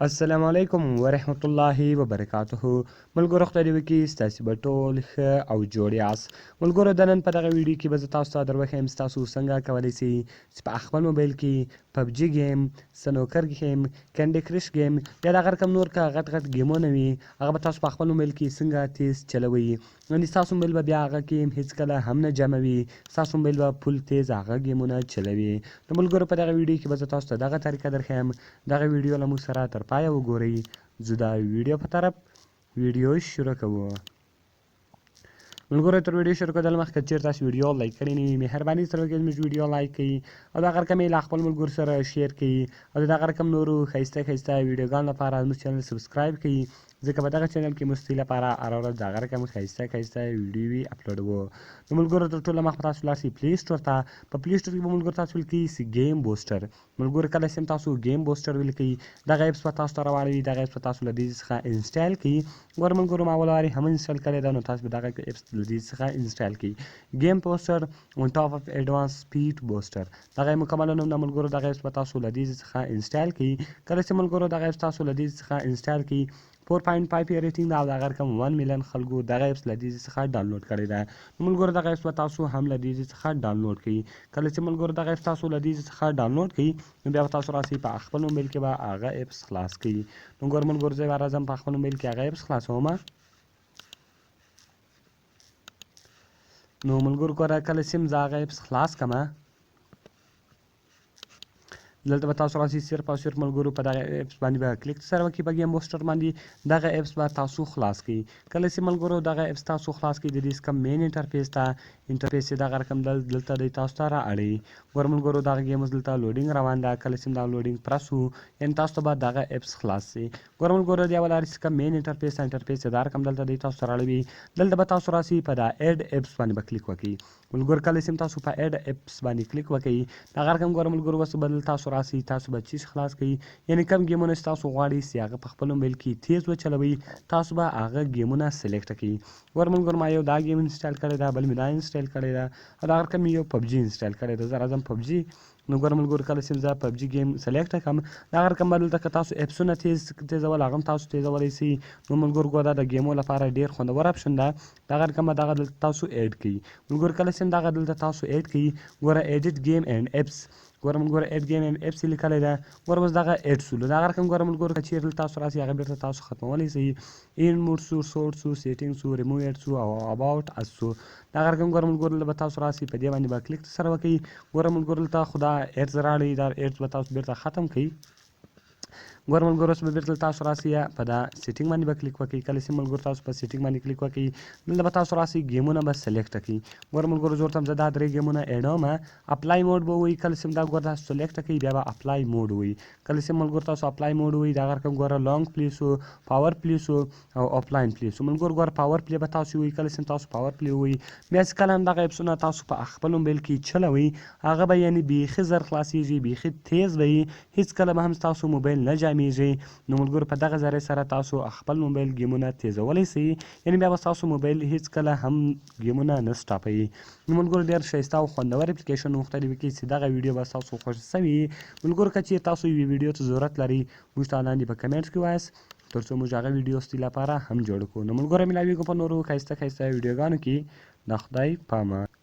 السلام علیکم ورحمت الله وبرکاته. ملګرو خدای دې وکړي ستاسې به ټول ښه او جوړ یاست. ملګرو د نن په دغه ویډیو کې به زه تاسو ته دروښیم چې تاسو څنګه کولی شئ چې په خپل موبایل کې پبجي ګیم، سنوکر ګیم، کینډي کرش ګیم یا د هغه رقم نور که غټ غټ ګیمونه وي هغه به تاسو په خپل موبایل کې څنګه تیز چلوئ. یعنې ستاسو موبایل به بیا هغه ګیم هېڅکله هم نه جمع وي، ستاسو موبایل به فل تیز هغه ګیمونه چلوي. نو ملګرو په دغه ویډیو کې به زه تاسو ته دغه طریقه درښیم. دغه ویډیو له موږ سره تر پایه وګورئ. زه د ویډیو په طرف ویډیو شروع کوو. ملګرو تر ویډیو شروع کېدل مخکې که چېرې تاسو ویډیو لایک کړې نه وي مهرباني سره وکړئ زموږ ویډیو لایک کړئ او د هغه رقم یې له خپل ملګرو سره شیر کړئ او د دغه رقم نورو ښایسته ښایسته ویډیوګانو لپاره زموږ چینل سبسکرایب کړئ، ځکه په دغه چینل کې موږ ستاسو لپاره هره ورځ د هغه رقم ښایسته ښایسته ویډیوې اپلوډوو. نو ملګرو تر ټولو مخکې تاسو ولاړ شئ پلی سټور ته. په پلی سټور کې به ملګرو تاسو ولیکئ ګیم بوسټر. ملګرو کله چې تاسو ګیم بوسټر ولیکئ دغه ایپس به تاسو ته راواړوي. دغه ایپس به تاسو له دې څخه انسټال کړئ. ګوره ملګرو ما اول هم انسټال کړی ده، نو تاسو به دغه ایپس له دې څخه انسټال کړئ. ګیم بوسټر اون ټاپ اف ایډوانس سپیډ بوسټر دغه یې مکمل نوم ده. ملګرو دغه ایپس به تاسو له دې څخه انسټال کړئ. کله چې ملګرو دغه ایپس تاسو له دې څخه انسټال کړئ 4.5 یې ریټینګ ده او د هغه رقم 1 میلیون خلکو دغه ایپس له دې څخه ډاونلوډ کړی ده. نو ملګرو دغه ایپس به تاسو هم له دې څخه ډاونلوډ کړئ. کله چې ملګرو دغه ایپس تاسو له دې څخه ډاونلوډ کړئ نو بیا به تاسو راسئ په خپل موبایل کې به هغه ایپس خلاص کړئ. نو ګوره ملګرو زه به راځم په خپل موبایل کې هغه ایپس خلاصوم. نو ملګرو ګوره کله چې زه هغه ایپس خلاص کړم دلته به تاسو راسئ صرف او صرف ملګرو په دغه ایپس باندې به کلیک سره وکړئ په ګیم بوسټر باندې دغه ایپس به تاسو خلاص کړئ. کله چې ملګرو دغه ایپس تاسو خلاص کړئ د دې څخه مین انټرفیس ته انټرفیس یې دغه رقم دلته دی تاسو ته را اړوي. ګوره ملګرو دغه ګیم اوس دلته لوډینګ روان ده. کله چې دا لوډینګ پرس وو یعنې تاسو ته به دغه ایپس خلاص شي. ګوره ملګرو د یوه لارې څخه مین انټرفیس یې دا رقم دلته دی تاسو ته راړوي. دلته به تاسو راسئ په دا ایډ ایپس باندې به کلیک وکړئ. ملګرو کله چې تاسو په ایډ ایپس باندې کلیک وکړئ دغه رقم ګوره ملګرو اوس به دلته تاسو راسئ تاسو به خلاص کړئ. یعنې کوم ګیمونه چې تاسو غواړئ چې هغه په خپل موبایل کې تیز وچلوئ تاسو به هغه ګیمونه سلیکټ کړئ. ګوره ملګرو ما یو دا ګیم انسټال کړی ده، بل مې دا انسټال کړی ده او د هغه رقم مې یو پبجي انسټال کړی ده. زه راځم پبجي. نو ګوره ملګرو کله چې زه پبجي ګیم سلیکټ کړم د هغه رقم به دلته که تاسو ایپسونه تیزول هغه هم تاسو تیزولی شئ. نو ملګرو ګوره دا د ګیمو لپاره ډېر خوندور اپشن ده. دغه رقم به دغه دلته تاسو ایډ کړئ. ملګرو کله چې دغه دلته تاسو ایډ کړئ ګوره ایډیټ ګیم اینډ ایپس ګوره ملګرو ایډ ګیم اینډ ایپس یې لیکلی ده. ګوره اوس دغه ایډ شو. د هغه رقم ګوره ملګرو که چېرې تاسو راسئ هغه بېرته تاسو ختمولی شئ. این موډ شو، سورټ شو، سیټینګ شو، ریموو ایډ شو او اباوټ اس شو. دغه رقم ګوره ملګرو به تاسو راسئ په دې باندې به کلیک سره وکړئ. ګوره ملګرو دلته خو دا ایډز راړئ دا ایډز به تاسو بېرته ختم کړئ. ګوره ملګرو اوس به بېرته تاسو راسئ په دا سیټینګ باندې به کلیک وکړئ. کله چې ملګرو تاسو په سیټینګ باندې کلیک وکړئ دلته به تاسو راسئ ګیمونه به سلیکټ کړئ. ګوره ملګرو زه ورته زه دا 3 ګیمونه ایډوم. اپلای موډ به ووایي. کله چې دا ګوره تاسو سلیکټ کړئ بیا به اپلای موډ ووایي. کله چې ملګرو تاسو اپلای موډ ووایي د هغه رقم ګوره لانګ پلی شو، پاور پلی شو او آفلاین پلی شو. ملګرو ګوره پاور پلی به تاسو ووایي. کله چې تاسو پاور پلی ووایي بیا چې کله هم دغه ایپسونه تاسو په خپل موبایل کې چلوئ هغه به یعنې بیخي زر خلاصېږي، بیخي تیز به وي، هېڅکله به هم ستاسو موبایل نه جامېږي. نو ملګرو په دغه ذریعې سره تاسو خپل موبایل ګیمونه تیزولی شئ. یعنې بیا به ستاسو موبایل هېڅکله هم ګیمونه نه سټاپوي. نو ملګرو ډېر ښایسته او خوندور اپلیکیشن غوښتلی وکړئ چې دغه ویډیو به ستاسو خوښ سوي وي. ملګرو که چېرې تاسو یوې ویډیو ته ضرورت لرئ موږ ته لاندې په کمنټس کې ووایاست تر څو موږ هغه ویډیو ستاسو لپاره هم جوړ کړو. نو ملګرو ملاویږو په نورو ښایسته ښایسته ویډیوګانو کې. د خدای په امان.